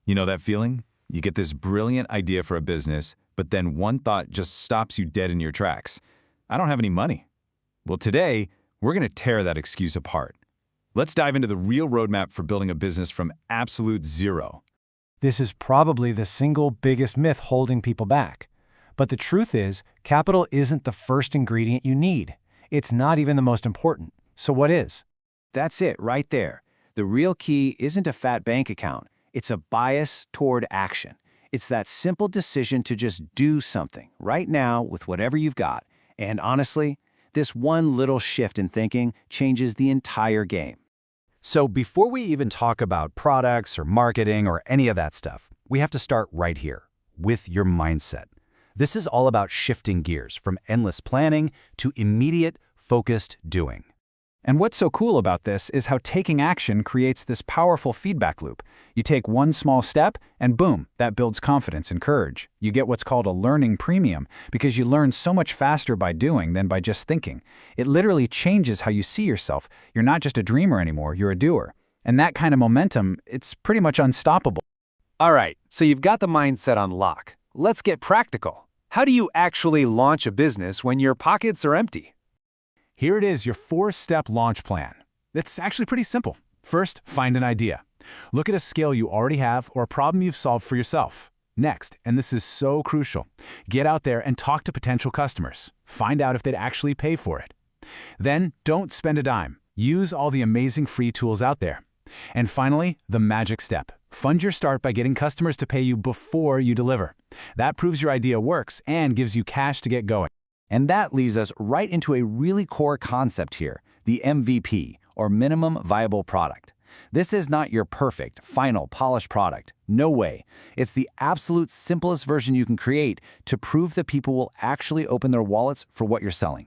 You know that feeling? You get this brilliant idea for a business, but then one thought just stops you dead in your tracks. I don't have any money. Well, today, we're going to tear that excuse apart. Let's dive into the real roadmap for building a business from absolute zero. This is probably the single biggest myth holding people back. But the truth is, capital isn't the first ingredient you need. It's not even the most important. So what is? That's it right there. The real key isn't a fat bank account. It's a bias toward action. It's that simple decision to just do something right now with whatever you've got. And honestly, this one little shift in thinking changes the entire game. So before we even talk about products or marketing or any of that stuff, we have to start right here, with your mindset. This is all about shifting gears from endless planning to immediate, focused doing. And what's so cool about this is how taking action creates this powerful feedback loop. You take one small step, and boom, that builds confidence and courage. You get what's called a learning premium, because you learn so much faster by doing than by just thinking. It literally changes how you see yourself. You're not just a dreamer anymore, you're a doer. And that kind of momentum, it's pretty much unstoppable. All right, so you've got the mindset on lock. Let's get practical. How do you actually launch a business when your pockets are empty? Here it is, your 4-step launch plan. It's actually pretty simple. First, find an idea. Look at a skill you already have or a problem you've solved for yourself. Next, and this is so crucial, get out there and talk to potential customers. Find out if they'd actually pay for it. Then, don't spend a dime. Use all the amazing free tools out there. And finally, the magic step. Fund your start by getting customers to pay you before you deliver. That proves your idea works and gives you cash to get going. And that leads us right into a really core concept here, the MVP, or minimum viable product. This is not your perfect, final, polished product. No way. It's the absolute simplest version you can create to prove that people will actually open their wallets for what you're selling.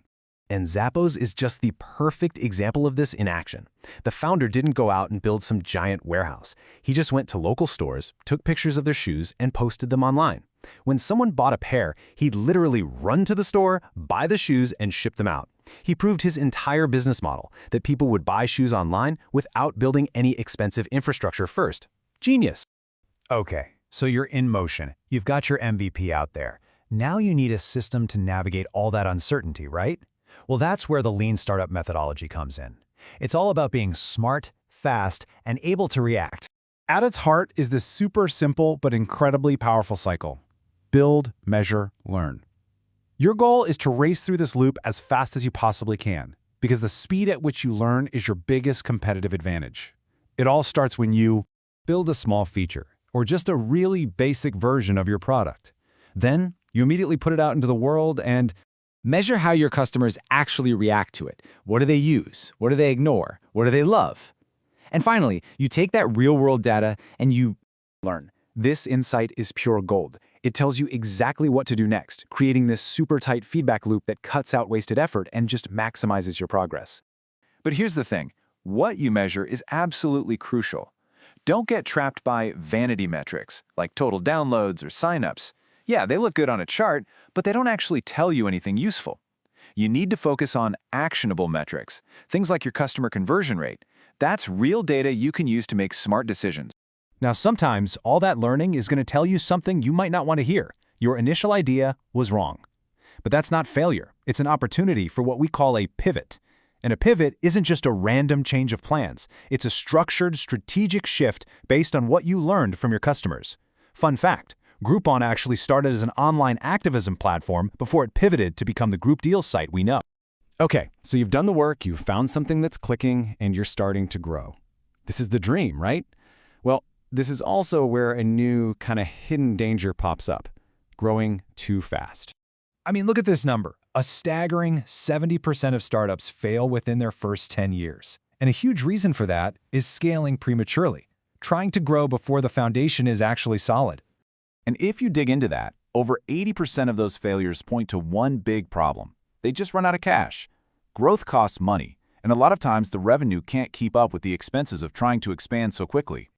And Zappos is just the perfect example of this in action. The founder didn't go out and build some giant warehouse. He just went to local stores, took pictures of their shoes, and posted them online. When someone bought a pair, he'd literally run to the store, buy the shoes, and ship them out. He proved his entire business model, that people would buy shoes online without building any expensive infrastructure first. Genius. Okay, so you're in motion. You've got your MVP out there. Now you need a system to navigate all that uncertainty, right? Well, that's where the lean startup methodology comes in. It's all about being smart, fast, and able to react. At its heart is this super simple but incredibly powerful cycle. Build, measure, learn. Your goal is to race through this loop as fast as you possibly can, because the speed at which you learn is your biggest competitive advantage. It all starts when you build a small feature, or just a really basic version of your product. Then, you immediately put it out into the world and measure how your customers actually react to it. What do they use? What do they ignore? What do they love? And finally, you take that real-world data and you learn. This insight is pure gold. It tells you exactly what to do next, creating this super tight feedback loop that cuts out wasted effort and just maximizes your progress. But here's the thing. What you measure is absolutely crucial. Don't get trapped by vanity metrics, like total downloads or signups. Yeah, they look good on a chart, but they don't actually tell you anything useful. You need to focus on actionable metrics, things like your customer conversion rate. That's real data you can use to make smart decisions. Now, sometimes all that learning is going to tell you something you might not want to hear. Your initial idea was wrong. But that's not failure. It's an opportunity for what we call a pivot. And a pivot isn't just a random change of plans. It's a structured, strategic shift based on what you learned from your customers. Fun fact, Groupon actually started as an online activism platform before it pivoted to become the group deals site we know. Okay, so you've done the work, you've found something that's clicking, and you're starting to grow. This is the dream, right? Well, this is also where a new kind of hidden danger pops up, growing too fast. I mean, look at this number. A staggering 70% of startups fail within their first 10 years. And a huge reason for that is scaling prematurely, trying to grow before the foundation is actually solid. And if you dig into that, over 80% of those failures point to one big problem. They just run out of cash. Growth costs money, and a lot of times the revenue can't keep up with the expenses of trying to expand so quickly.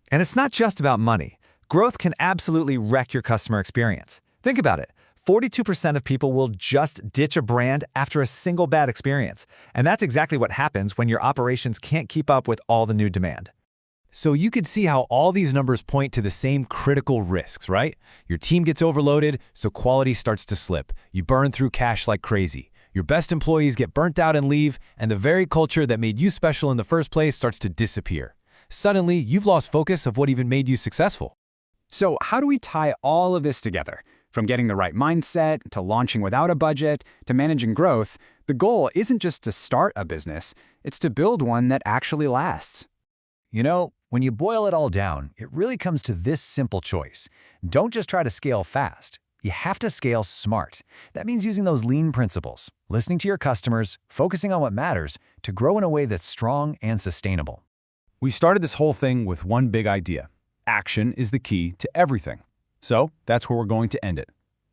And it's not just about money. Growth can absolutely wreck your customer experience. Think about it. 42% of people will just ditch a brand after a single bad experience. And that's exactly what happens when your operations can't keep up with all the new demand. So you could see how all these numbers point to the same critical risks, right? Your team gets overloaded, so quality starts to slip. You burn through cash like crazy. Your best employees get burnt out and leave, and the very culture that made you special in the first place starts to disappear. Suddenly, you've lost focus of what even made you successful. So how do we tie all of this together? From getting the right mindset, to launching without a budget, to managing growth, the goal isn't just to start a business, it's to build one that actually lasts. You know, when you boil it all down, it really comes to this simple choice. Don't just try to scale fast. You have to scale smart. That means using those lean principles, listening to your customers, focusing on what matters, to grow in a way that's strong and sustainable. We started this whole thing with one big idea. Action is the key to everything. So that's where we're going to end it.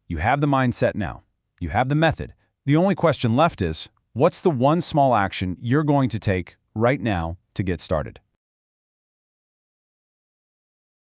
You have the mindset now. You have the method. The only question left is, what's the one small action you're going to take right now to get started?